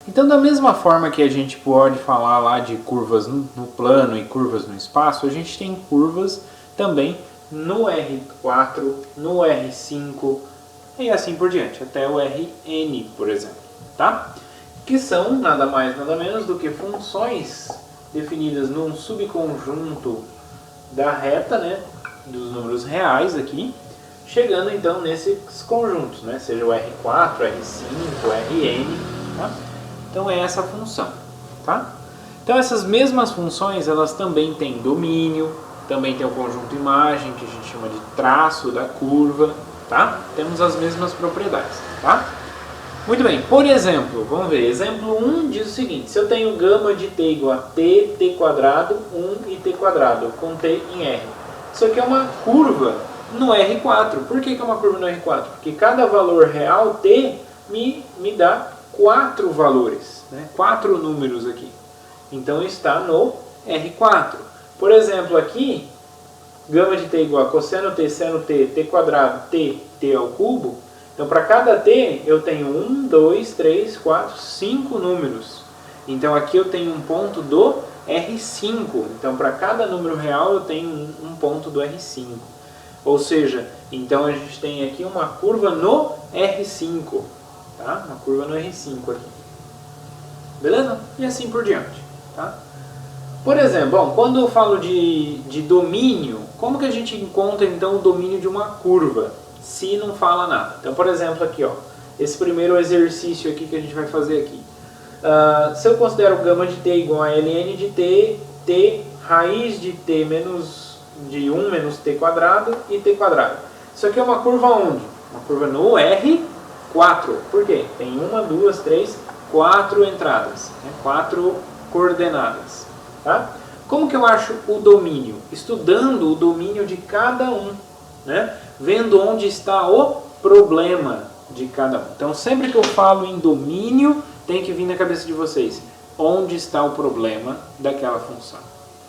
Então, da mesma forma que a gente pode falar lá de curvas no plano e curvas no espaço, a gente tem curvas também no R4, no R5 e assim por diante, até o Rn, por exemplo, tá? Que são nada mais, nada menos do que funções definidas num subconjunto da reta, né, dos números reais aqui, chegando então nesses conjuntos, né, seja o R4, R5, Rn, tá? Então é essa função, tá? Então essas mesmas funções, elas também têm domínio, também tem o conjunto imagem, que a gente chama de traço da curva, tá? Temos as mesmas propriedades, tá? Muito bem, por exemplo, vamos ver, exemplo 1 diz o seguinte: se eu tenho gama de t igual a t, t quadrado, 1 e t quadrado, com t em R. Isso aqui é uma curva no R4. Por que é uma curva no R4? Porque cada valor real, t, me dá 4 valores, né? 4 números aqui. Então está no R4. Por exemplo, aqui, gama de t igual a cosseno t, seno t, t quadrado, t ao cubo. Então, para cada t, eu tenho 1, 2, 3, 4, 5 números. Então, aqui eu tenho um ponto do R5. Então, para cada número real, eu tenho um ponto do R5. Ou seja, então a gente tem aqui uma curva no R5. Tá? Uma curva no R5 aqui. Beleza? E assim por diante. Tá? Por exemplo, bom, quando eu falo de domínio, como que a gente encontra então o domínio de uma curva? Se não fala nada. Então, por exemplo, aqui, ó, esse primeiro exercício aqui que a gente vai fazer aqui. Se eu considero gama de t igual a ln de t, t raiz de t menos de 1 menos t quadrado e t quadrado. Isso aqui é uma curva onde? Uma curva no R4. Por quê? Tem 1, 2, 3, 4 entradas, né? 4 coordenadas. Tá? Como que eu acho o domínio? Estudando o domínio de cada um, né? Vendo onde está o problema de cada um. Então, sempre que eu falo em domínio, tem que vir na cabeça de vocês onde está o problema daquela função,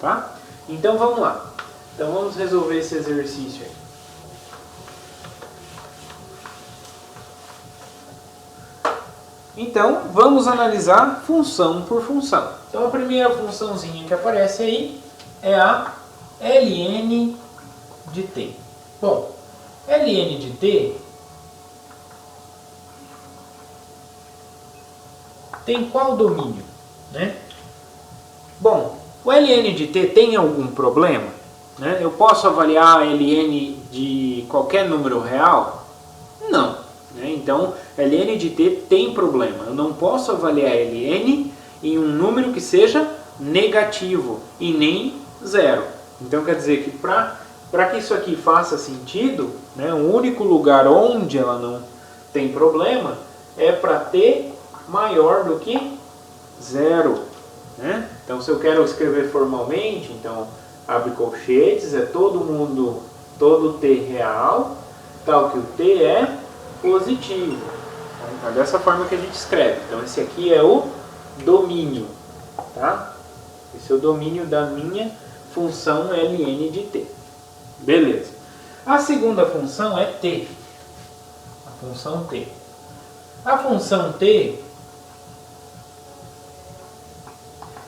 tá? Então, vamos lá. Então, vamos resolver esse exercício aí. Então, vamos analisar função por função. Então, a primeira funçãozinha que aparece aí é a ln de t. Bom, ln de t tem qual domínio, né? Bom, o ln de t tem algum problema, né? Eu posso avaliar a ln de qualquer número real? Não, né? Então, ln de t tem problema. Eu não posso avaliar ln em um número que seja negativo e nem zero. Então, quer dizer que para que isso aqui faça sentido, né, o único lugar onde ela não tem problema é para t maior do que zero. Né? Então, se eu quero escrever formalmente, então abre colchetes, é todo t real, tal que o t é positivo. Então, é dessa forma que a gente escreve. Então, esse aqui é o domínio. Tá? Esse é o domínio da minha função ln de t. Beleza. A segunda função é t. A função t. A função t,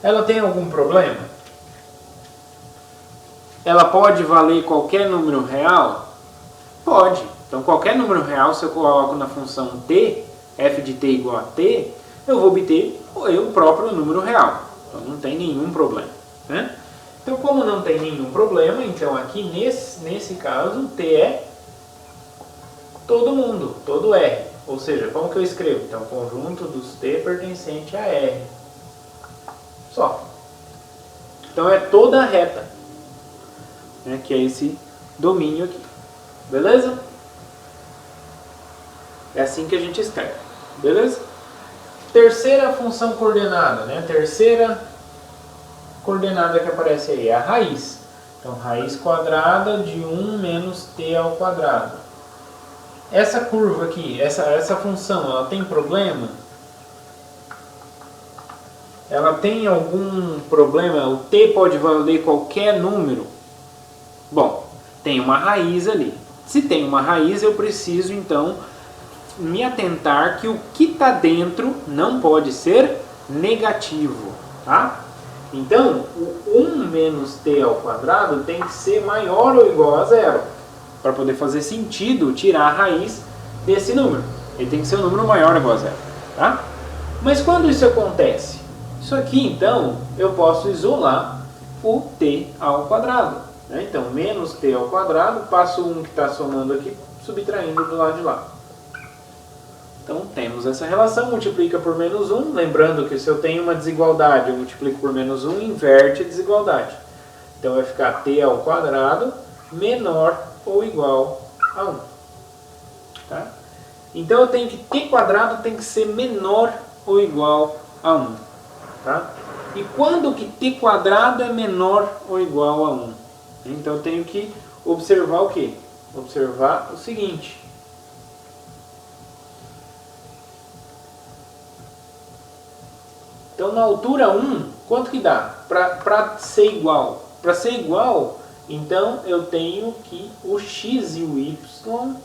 ela tem algum problema? Ela pode valer qualquer número real? Pode. Então, qualquer número real, se eu coloco na função t, f de t igual a t, eu vou obter o próprio número real. Então, não tem nenhum problema. Né? Então, como não tem nenhum problema, então aqui nesse caso, t é todo mundo, todo R. Ou seja, como que eu escrevo? Então, conjunto dos t pertencente a R. Só. Então, é toda a reta, né, que é esse domínio aqui. Beleza? É assim que a gente escreve. Beleza? Terceira função coordenada, né? Terceira coordenada que aparece aí é a raiz. Então, raiz quadrada de 1 menos t ao quadrado. Essa curva aqui, essa função, ela tem problema? Ela tem algum problema? O t pode valer qualquer número? Bom, tem uma raiz ali. Se tem uma raiz, eu preciso, então, me atentar que o que está dentro não pode ser negativo, tá? Então, o 1 menos t ao quadrado tem que ser maior ou igual a zero, para poder fazer sentido tirar a raiz desse número. Ele tem que ser um número maior ou igual a zero, tá? Mas quando isso acontece? Isso aqui, então, eu posso isolar o t ao quadrado, né? Então, menos t ao quadrado, passo o 1 que está somando aqui, subtraindo do lado de lá. Então, temos essa relação, multiplica por menos 1. Lembrando que se eu tenho uma desigualdade, eu multiplico por menos 1, inverte a desigualdade. Então, vai ficar t ao quadrado menor ou igual a 1. Tá? Então, eu tenho que t quadrado tem que ser menor ou igual a 1. Tá? E quando que t quadrado é menor ou igual a 1? Então, eu tenho que observar o quê? Observar o seguinte. Então, na altura 1, quanto que dá? Para ser igual. Para ser igual, então, eu tenho que o x e o y...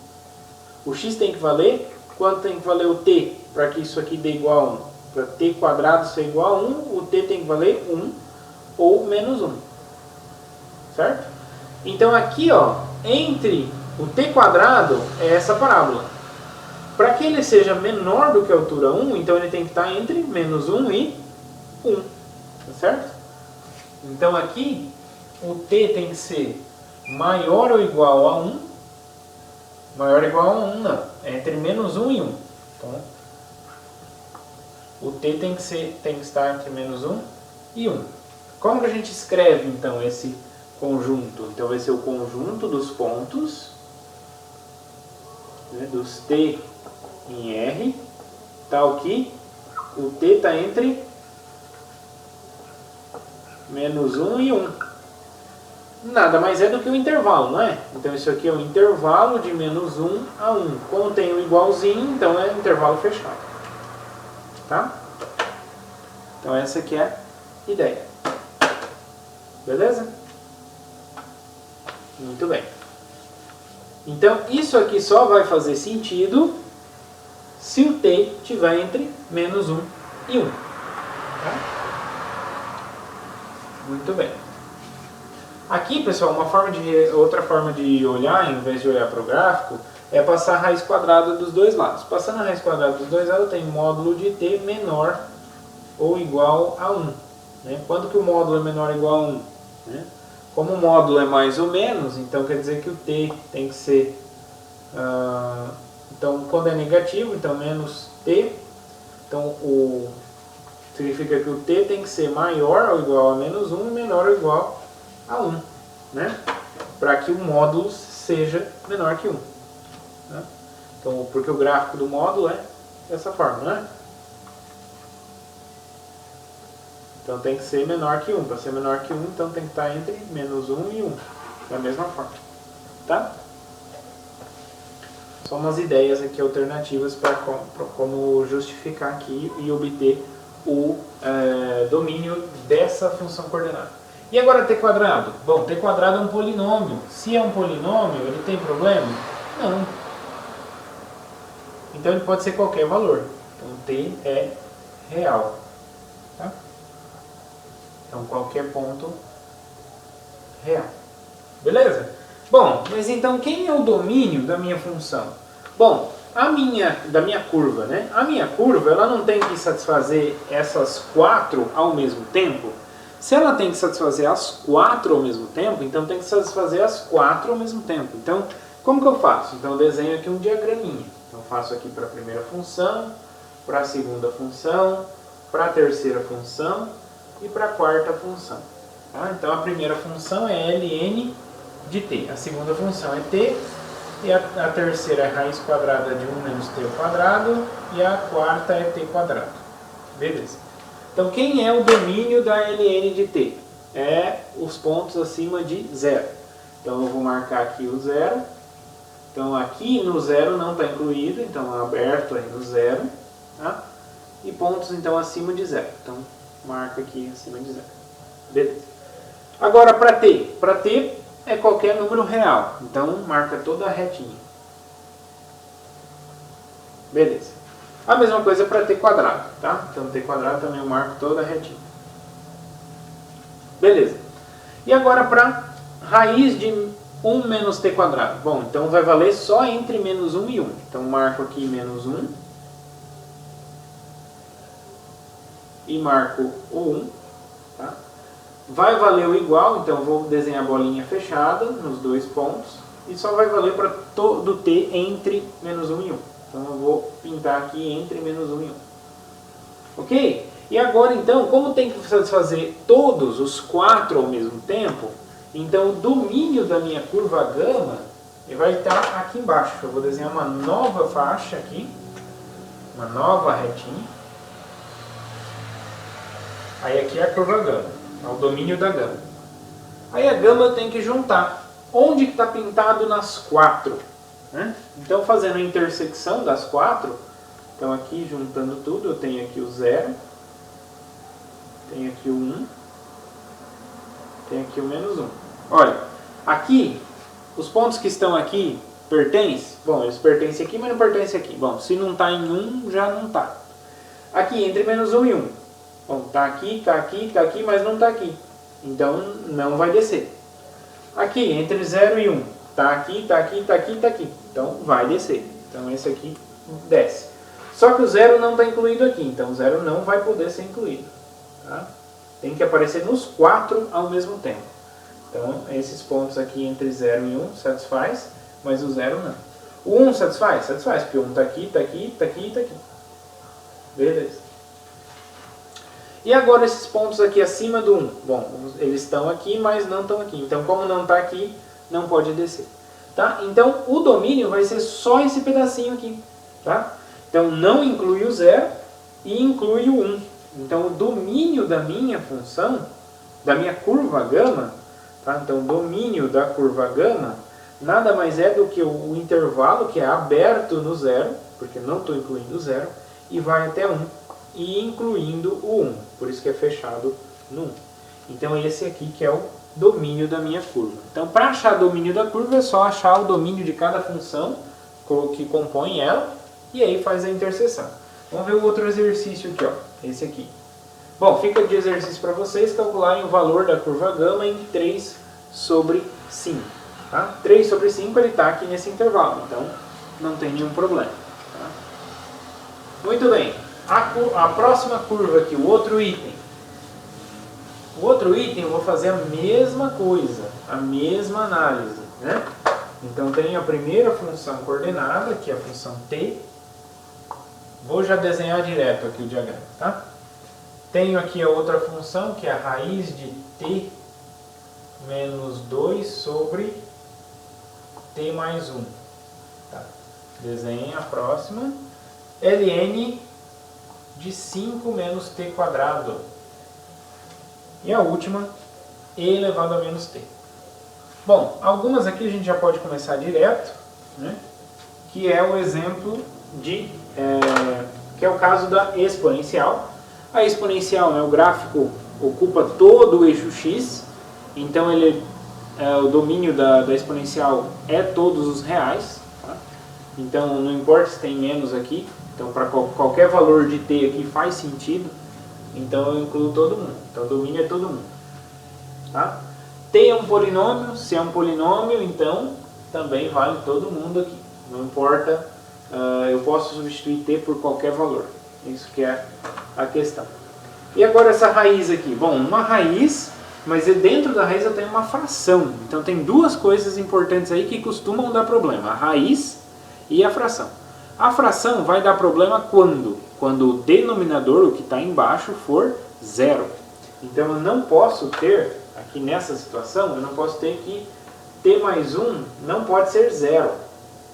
O x tem que valer? Quanto tem que valer o t? Para que isso aqui dê igual a 1. Para t quadrado ser igual a 1, o t tem que valer 1 ou menos 1. Certo? Então, aqui, ó, entre o t quadrado é essa parábola. Para que ele seja menor do que a altura 1, então ele tem que estar entre menos 1 e 1, tá certo? Então aqui, o t tem que ser maior ou igual a 1, maior ou igual a 1 não, é entre menos 1 e 1. Então, o t tem que estar entre menos 1 e 1. Como que a gente escreve então esse conjunto? Então vai ser o conjunto dos pontos, né, dos t em R, tal que o t está entre menos 1 e 1. Nada mais é do que o intervalo, não é? Então isso aqui é o intervalo de menos 1 a 1. Como tem um igualzinho, então é intervalo fechado. Tá? Então essa aqui é a ideia. Beleza? Muito bem. Então isso aqui só vai fazer sentido se o t estiver entre menos 1 e 1. Tá? Muito bem. Aqui, pessoal, outra forma de olhar, em vez de olhar para o gráfico, é passar a raiz quadrada dos dois lados. Passando a raiz quadrada dos dois lados, eu tenho módulo de t menor ou igual a 1. Né? Quando que o módulo é menor ou igual a 1? Né? Como o módulo é mais ou menos, então quer dizer que o t tem que ser... então, quando é negativo, então menos t. Então, significa que o t tem que ser maior ou igual a menos 1 e menor ou igual a 1, né? Para que o módulo seja menor que 1. Né? Então, porque o gráfico do módulo é dessa forma, né? Então tem que ser menor que 1. Para ser menor que 1, então tem que estar entre menos 1 e 1. Da mesma forma. Tá? Só umas ideias aqui alternativas para como justificar aqui e obter o domínio dessa função coordenada. E agora t quadrado? Bom, t quadrado é um polinômio. Se é um polinômio, ele tem problema? Não. Então ele pode ser qualquer valor. Então t é real. Tá? Então qualquer ponto real. Beleza? Bom, mas então quem é o domínio da minha função? Bom, da minha curva, né? A minha curva, ela não tem que satisfazer essas 4 ao mesmo tempo. Se ela tem que satisfazer as 4 ao mesmo tempo, então tem que satisfazer as 4 ao mesmo tempo. Então, como que eu faço? Então eu desenho aqui um diagraminha. Então eu faço aqui para a primeira função, para a segunda função, para a terceira função e para a quarta função. Tá? Então a primeira função é ln de t, a segunda função é t, e a terceira é raiz quadrada de 1 menos t ao quadrado, e a quarta é t quadrado. Beleza. Então quem é o domínio da ln de t? É os pontos acima de 0. Então eu vou marcar aqui o 0. Então aqui no 0 não está incluído, então aberto aí no 0. Tá? E pontos então acima de 0. Então marca aqui acima de 0. Beleza. Agora para t. Para t é qualquer número real. Então marca toda a retinha. Beleza. A mesma coisa para t quadrado, tá? Então t quadrado também eu marco toda retinha. Beleza. E agora para raiz de 1 menos t quadrado. Bom, então vai valer só entre menos 1 e 1. Então marco aqui menos 1. E marco o 1. Tá? Vai valer o igual, então vou desenhar a bolinha fechada nos dois pontos. E só vai valer para todo t entre menos 1 e 1. Então eu vou pintar aqui entre menos 1 e 1. Ok? E agora então, como tem que satisfazer todos os 4 ao mesmo tempo, então o domínio da minha curva gama vai estar aqui embaixo. Eu vou desenhar uma nova faixa aqui, uma nova retinha. Aí aqui é a curva gama, é o domínio da gama. Aí a gama eu tenho que juntar. Onde está pintado nas 4? Né? Então fazendo a intersecção das 4, então aqui juntando tudo, eu tenho aqui o 0, tenho aqui o 1, tenho aqui o menos 1. Olha, aqui, os pontos que estão aqui pertencem? Bom, eles pertencem aqui, mas não pertencem aqui. Bom, se não está em 1, já não está. Aqui, entre menos 1 e 1. Bom, está aqui, mas não está aqui. Então, não vai descer. Aqui, entre 0 e 1. Está aqui, está aqui, está aqui, está aqui. Então, vai descer. Então, esse aqui desce. Só que o 0 não está incluído aqui. Então, o 0 não vai poder ser incluído. Tá? Tem que aparecer nos 4 ao mesmo tempo. Então, esses pontos aqui entre 0 e 1 satisfaz, mas o 0 não. O 1 satisfaz? Satisfaz, porque o 1 está aqui, está aqui, está aqui e está aqui. Beleza. E agora esses pontos aqui acima do 1? Bom, eles estão aqui, mas não estão aqui. Então, como não está aqui, não pode descer. Tá? Então, o domínio vai ser só esse pedacinho aqui. Tá? Então, não inclui o 0 e inclui o 1. Então, o domínio da minha função, da minha curva gama, tá? Então, o domínio da curva gama nada mais é do que o intervalo que é aberto no 0, porque não estou incluindo o 0, e vai até 1, e incluindo o 1, por isso que é fechado no 1. Então, esse aqui que é o domínio da minha curva. Então, para achar o domínio da curva, é só achar o domínio de cada função que compõe ela, e aí faz a interseção. Vamos ver o outro exercício aqui, ó. Esse aqui. Bom, fica de exercício para vocês calcularem o valor da curva gama em 3 sobre 5. Tá? 3 sobre 5 ele está aqui nesse intervalo, então não tem nenhum problema. Tá? Muito bem. A próxima curva aqui, o outro item. O outro item eu vou fazer a mesma coisa, a mesma análise. Né? Então tem a primeira função coordenada, que é a função t. Vou já desenhar direto aqui o diagrama, tá? Tenho aqui a outra função, que é a raiz de t menos 2 sobre t mais 1. Tá? Desenhe a próxima. ln de 5 menos t quadrado. E a última, e elevado a menos t. Bom, algumas aqui a gente já pode começar direto, né? Que é o exemplo de... que é o caso da exponencial. A exponencial, né, o gráfico ocupa todo o eixo x, então o domínio da exponencial é todos os reais. Tá? Então não importa se tem menos aqui, então para qualquer valor de t aqui faz sentido, então eu incluo todo mundo. Então o domínio é todo mundo. Tá? T é um polinômio, se é um polinômio, então também vale todo mundo aqui. Não importa, eu posso substituir t por qualquer valor. Isso que é a questão. E agora essa raiz aqui? Bom, uma raiz, mas dentro da raiz eu tenho uma fração. Então tem duas coisas importantes aí que costumam dar problema. A raiz e a fração. A fração vai dar problema quando? Quando o denominador, o que está embaixo, for zero. Então eu não posso ter, aqui nessa situação, eu não posso ter que t mais 1 não pode ser zero.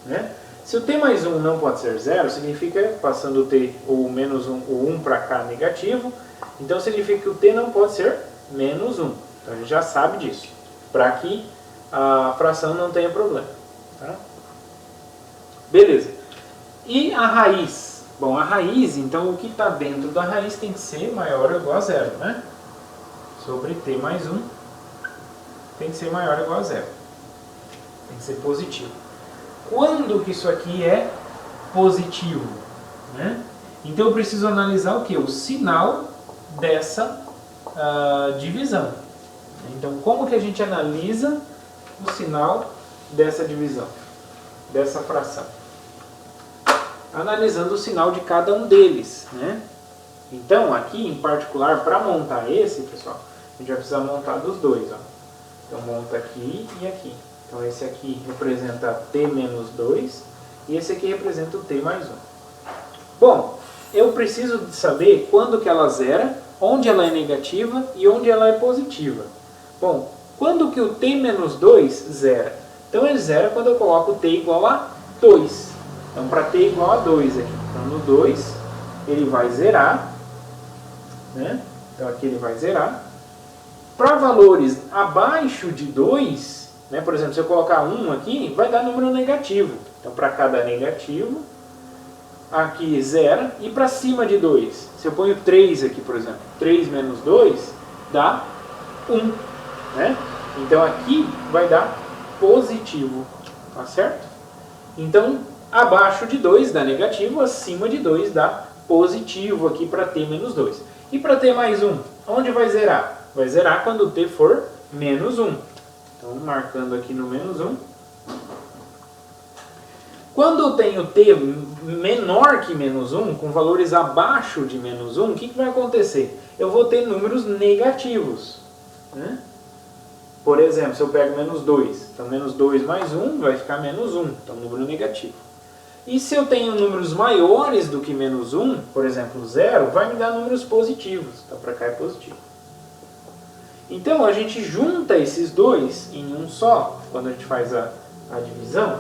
Né? Se o t mais 1 não pode ser zero, significa, passando o t, o menos 1, o 1 para cá negativo, então significa que o t não pode ser menos 1. Então a gente já sabe disso, para que a fração não tenha problema. Tá? Beleza. E a raiz? Bom, a raiz, então o que está dentro da raiz tem que ser maior ou igual a zero, né? Sobre t mais 1 tem que ser maior ou igual a zero. Tem que ser positivo. Quando que isso aqui é positivo? né? Então eu preciso analisar o que? O sinal dessa divisão. Então como que a gente analisa o sinal dessa divisão, dessa fração? Analisando o sinal de cada um deles, né? Então aqui em particular, para montar esse, pessoal, a gente vai precisar montar dos dois, ó. Então monta aqui e aqui. Então esse aqui representa t menos 2 e esse aqui representa o t mais 1. Bom, eu preciso saber quando que ela zera, onde ela é negativa e onde ela é positiva. Bom, quando que o t menos 2 zera? Então ele zera quando eu coloco t igual a 2. Então para t igual a 2 aqui. Então no 2 ele vai zerar, né? Então aqui ele vai zerar. Para valores abaixo de 2, né? Por exemplo, se eu colocar 1 aqui, vai dar número negativo. Então para cada negativo, aqui zera. E para cima de 2, se eu ponho 3 aqui, por exemplo, 3 menos 2 dá 1. Né? Então aqui vai dar positivo. Tá certo? Então abaixo de 2 dá negativo, acima de 2 dá positivo aqui para t menos 2. E para t mais 1, onde vai zerar? Vai zerar quando t for menos 1. Então, marcando aqui no menos 1. Quando eu tenho t menor que menos 1, com valores abaixo de menos 1, o que vai acontecer? Eu vou ter números negativos. Né? Por exemplo, se eu pego menos 2, então menos 2 mais 1 vai ficar menos 1, então número negativo. E se eu tenho números maiores do que menos 1, por exemplo 0, vai me dar números positivos, então para cá é positivo. Então a gente junta esses dois em um só, quando a gente faz a divisão.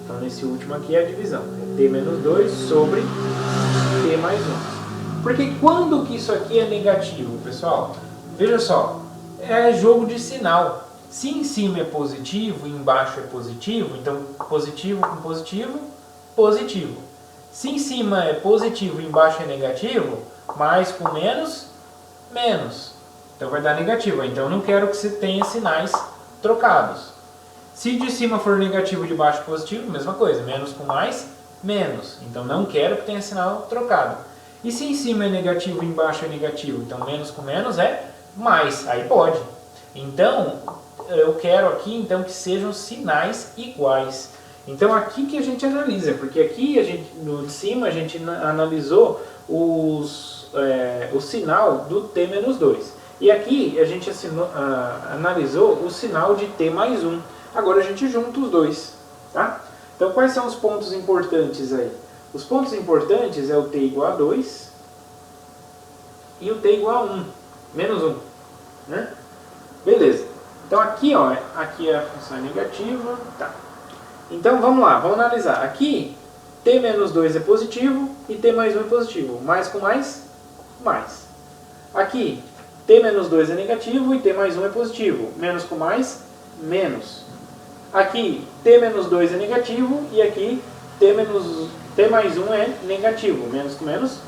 Então nesse último aqui é a divisão, é t menos 2 sobre t mais 1. Porque quando que isso aqui é negativo, pessoal? Veja só, é jogo de sinal. Se em cima é positivo e embaixo é positivo, então positivo com positivo, positivo. Se em cima é positivo e embaixo é negativo, mais com menos, menos. Então vai dar negativo. Então eu não quero que você tenha sinais trocados. Se de cima for negativo e de baixo positivo, mesma coisa. Menos com mais, menos. Então não quero que tenha sinal trocado. E se em cima é negativo e embaixo é negativo, então menos com menos é mais. Aí pode. Então eu quero aqui então que sejam sinais iguais. Então aqui que a gente analisa, porque aqui a gente, no de cima a gente analisou o sinal do t menos 2. E aqui a gente analisou o sinal de t mais 1. Agora a gente junta os dois. Tá? Então quais são os pontos importantes aí? Os pontos importantes é o t igual a 2 e o t igual a 1, menos 1. Né? Beleza. Então aqui, ó, aqui é a função negativa. Tá. Então vamos lá, vamos analisar. Aqui t menos 2 é positivo e t mais 1 é positivo. Mais com mais, mais. Aqui t menos 2 é negativo e t mais 1 é positivo. Menos com mais, menos. Aqui t menos 2 é negativo e aqui t mais 1 é negativo. Menos com menos,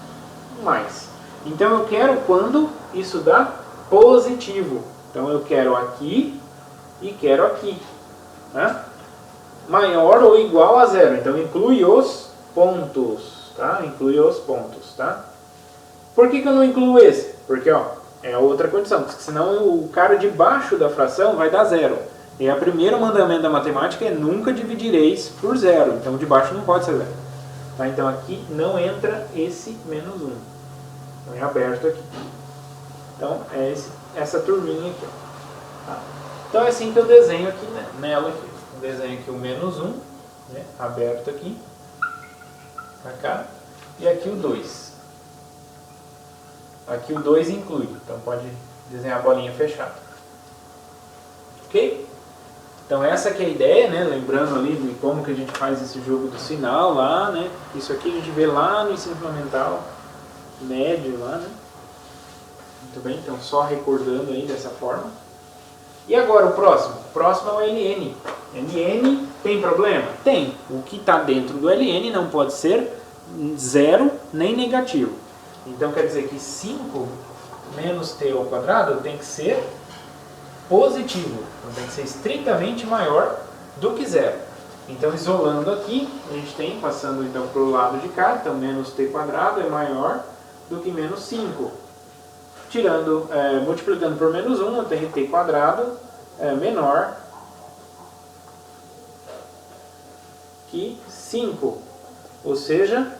mais. Então eu quero quando isso dá positivo. Então eu quero aqui e quero aqui. Né? Maior ou igual a zero. Então inclui os pontos. Tá? Inclui os pontos. Tá? Por que eu não incluo esse? Porque ó, é outra condição. Porque senão o cara de baixo da fração vai dar zero. E o primeiro mandamento da matemática é nunca dividireis por zero. Então de baixo não pode ser zero. Tá? Então aqui não entra esse menos 1. Então é aberto aqui. Então é essa turminha aqui. Tá? Então é assim que eu desenho aqui, né, nela aqui. Eu desenho aqui o menos 1, né, aberto aqui, pra cá, e aqui o 2. Aqui o 2 inclui, então pode desenhar a bolinha fechada. Ok? Então essa que é a ideia, né, lembrando ali de como que a gente faz esse jogo do sinal lá, né, isso aqui a gente vê lá no ensino fundamental, médio lá, né. Muito bem, então só recordando aí dessa forma. E agora o próximo? O próximo é o ln. ln tem problema? Tem. O que está dentro do ln não pode ser zero nem negativo. Então quer dizer que 5 menos t ao quadrado tem que ser positivo. Então tem que ser estritamente maior do que zero. Então, isolando aqui, a gente tem, passando então para o lado de cá, então menos t quadrado é maior do que menos 5. Tirando, multiplicando por menos 1, eu tenho t quadrado menor que 5. Ou seja,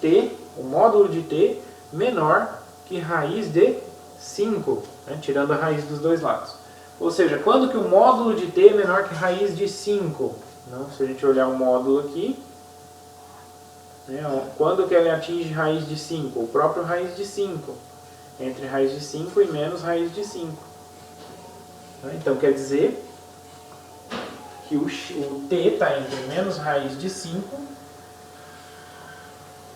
t, o módulo de t, menor que raiz de 5, né, tirando a raiz dos dois lados. Ou seja, quando que o módulo de t é menor que raiz de 5? Não, se a gente olhar o módulo aqui, né, quando que ele atinge raiz de 5? O próprio raiz de 5. Entre raiz de 5 e menos raiz de 5. Então quer dizer que o t está entre menos raiz de 5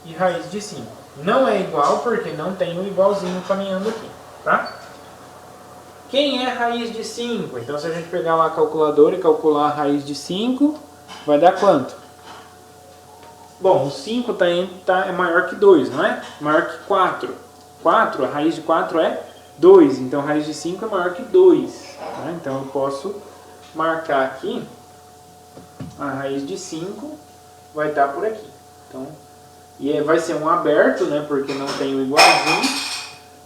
e raiz de 5. Não é igual porque não tem um igualzinho caminhando aqui, tá? Quem é raiz de 5? Então se a gente pegar lá a calculadora e calcular a raiz de 5, vai dar quanto? Bom, o 5 é maior que 2, não é? Maior que 4. 4, a raiz de 4 é 2, então a raiz de 5 é maior que 2. Né? Então eu posso marcar aqui, a raiz de 5 vai estar por aqui. Então, e vai ser um aberto, né, porque não tem o igualzinho.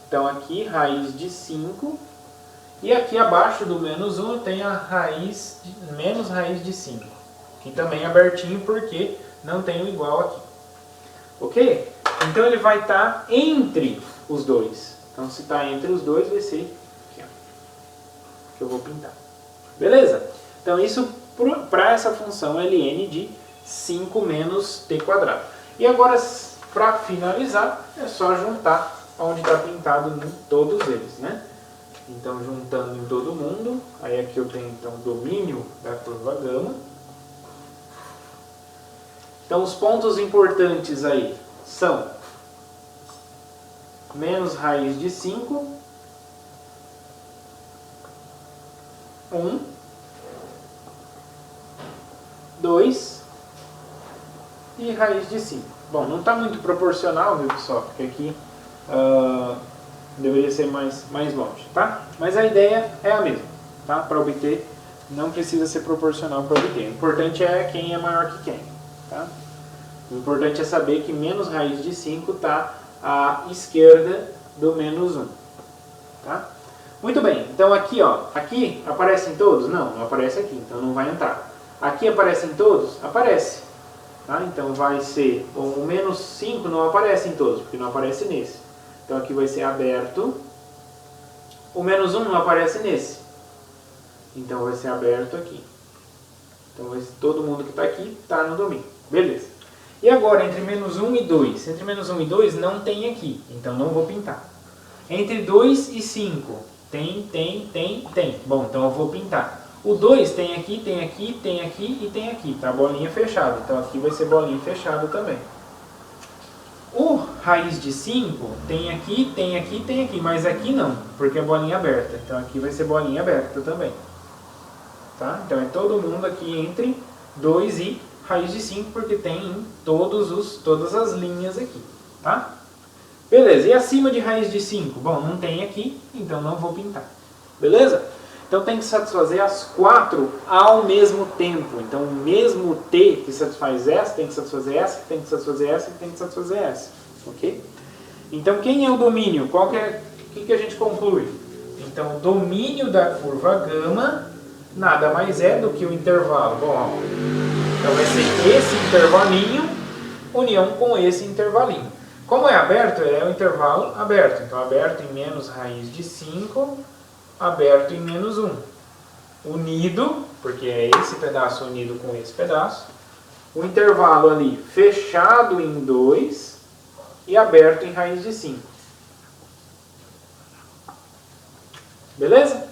Então aqui, raiz de 5. E aqui abaixo do menos 1 eu tenho a raiz de, menos raiz de 5. Que também é abertinho porque não tem o igual aqui. Ok? Então ele vai estar entre os dois. Então se está entre os dois vai ser aqui, ó, que eu vou pintar. Beleza? Então isso para essa função ln de 5 menos t quadrado. E agora, para finalizar, é só juntar onde está pintado em todos eles, né? Então, juntando em todo mundo, aí aqui eu tenho então o domínio da curva gama. Então, os pontos importantes aí são menos raiz de 5, 1, 2 e raiz de 5. Bom, não está muito proporcional, viu, pessoal? Porque aqui deveria ser mais longe, tá? Mas a ideia é a mesma, tá? Para obter, não precisa ser proporcional para obter. O importante é quem é maior que quem, tá? O importante é saber que menos raiz de 5 está à esquerda do menos 1, tá? Muito bem, então aqui, ó, aqui aparecem todos? Não, não aparece aqui, então não vai entrar. Aqui aparecem todos? Aparece. Tá? Então vai ser, o menos 5 não aparece em todos, porque não aparece nesse. Então aqui vai ser aberto. O menos 1 não aparece nesse. Então vai ser aberto aqui. Então todo mundo que está aqui está no domínio. Beleza. E agora entre menos 1 e 2? Entre menos 1 e 2 não tem aqui, então não vou pintar. Entre 2 e 5? Tem. Bom, então eu vou pintar. O 2 tem aqui e tem aqui, tá? Bolinha fechada. Então aqui vai ser bolinha fechada também. O raiz de 5 tem aqui, mas aqui não, porque é bolinha aberta. Então aqui vai ser bolinha aberta também. Tá? Então é todo mundo aqui entre 2 e raiz de 5, porque tem em todas as linhas aqui. Tá? Beleza, e acima de raiz de 5? Bom, não tem aqui, então não vou pintar. Beleza? Então tem que satisfazer as 4 ao mesmo tempo. Então o mesmo t que satisfaz essa, tem que satisfazer essa, tem que satisfazer essa, tem que satisfazer essa. Ok? Então quem é o domínio? O que a gente conclui? Então o domínio da curva gama nada mais é do que o intervalo. Bom, ó, então vai ser esse intervalinho união com esse intervalinho. Como é aberto, é o intervalo aberto. Então aberto em menos raiz de 5... aberto em menos 1. Unido, porque é esse pedaço unido com esse pedaço. O intervalo ali fechado em 2 e aberto em raiz de 5. Beleza?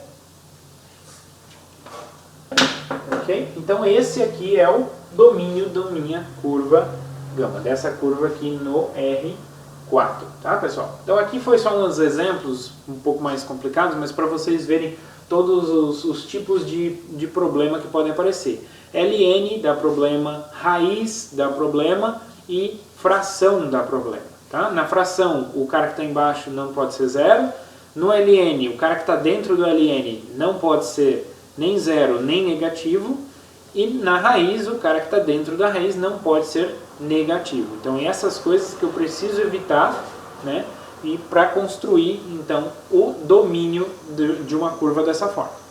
Ok? Então esse aqui é o domínio da minha curva gama, dessa curva aqui no R4, tá, pessoal? Então aqui foi só uns exemplos um pouco mais complicados, mas para vocês verem todos os tipos de problema que podem aparecer. ln dá problema, raiz dá problema e fração dá problema, tá? Na fração, o cara que está embaixo não pode ser zero. No ln, o cara que está dentro do ln não pode ser nem zero nem negativo. E na raiz, o cara que está dentro da raiz não pode ser negativo. Então, essas coisas que eu preciso evitar, né? E para construir, então, o domínio de uma curva dessa forma.